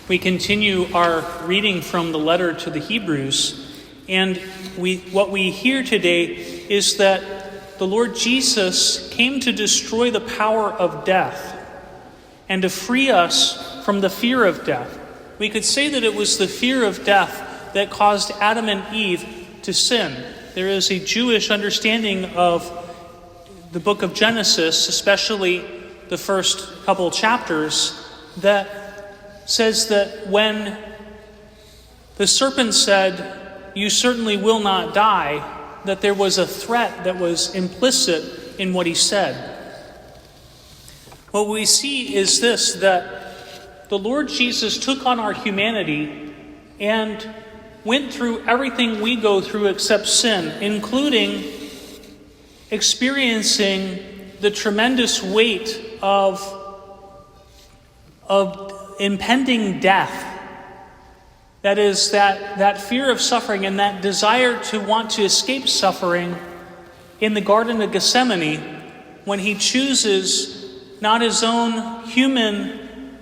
We continue our reading from the letter to the Hebrews, and what we hear today is that the Lord Jesus came to destroy the power of death and to free us from the fear of death. We could say that it was the fear of death that caused Adam and Eve to sin. There is a Jewish understanding of the book of Genesis, especially the first couple chapters, that says that when the serpent said, "You certainly will not die," that there was a threat that was implicit in what he said. What we see is this, that the Lord Jesus took on our humanity and went through everything we go through except sin, including experiencing the tremendous weight of impending death. That is, that fear of suffering and that desire to want to escape suffering in the Garden of Gethsemane, when he chooses not his own human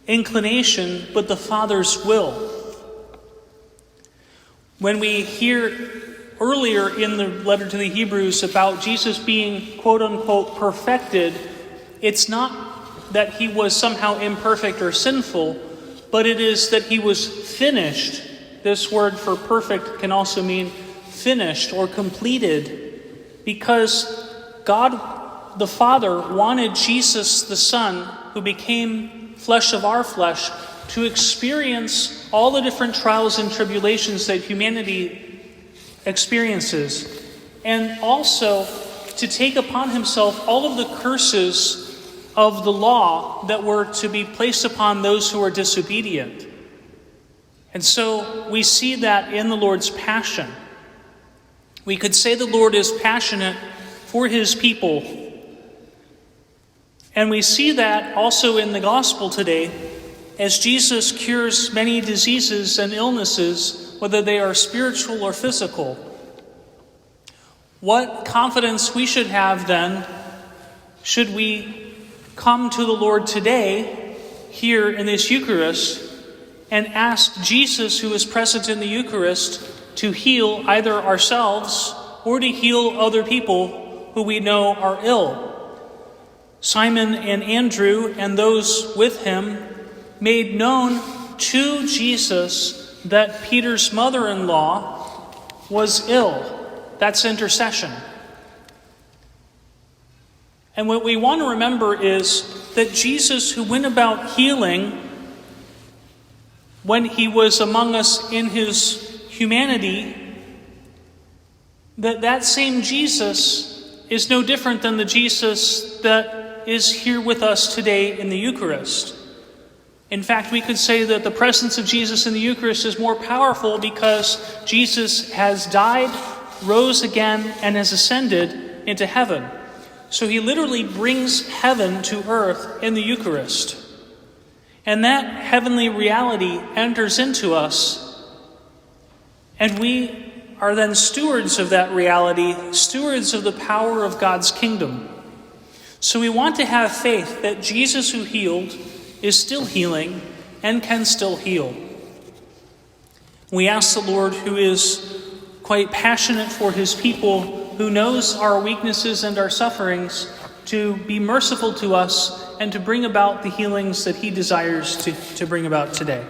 inclination, but the Father's will. When we hear earlier in the letter to the Hebrews about Jesus being quote-unquote perfected, it's not that he was somehow imperfect or sinful, but it is that he was finished. This word for perfect can also mean finished or completed, because God the Father wanted Jesus the Son, who became flesh of our flesh, to experience all the different trials and tribulations that humanity experiences, and also to take upon himself all of the curses of the law that were to be placed upon those who are disobedient. And so we see that in the Lord's passion. We could say the Lord is passionate for his people. And we see that also in the gospel today, as Jesus cures many diseases and illnesses, whether they are spiritual or physical. What confidence we should have then, should we come to the Lord today, here in this Eucharist, and ask Jesus, who is present in the Eucharist, to heal either ourselves or to heal other people who we know are ill. Simon and Andrew and those with him made known to Jesus that Peter's mother-in-law was ill. That's intercession. And what we want to remember is that Jesus, who went about healing when he was among us in his humanity, that same Jesus is no different than the Jesus that is here with us today in the Eucharist. In fact, we could say that the presence of Jesus in the Eucharist is more powerful because Jesus has died, rose again, and has ascended into heaven. So he literally brings heaven to earth in the Eucharist. And that heavenly reality enters into us, and we are then stewards of that reality, stewards of the power of God's kingdom. So we want to have faith that Jesus, who healed, is still healing and can still heal. We ask the Lord, who is quite passionate for his people, who knows our weaknesses and our sufferings, to be merciful to us and to bring about the healings that he desires to bring about today.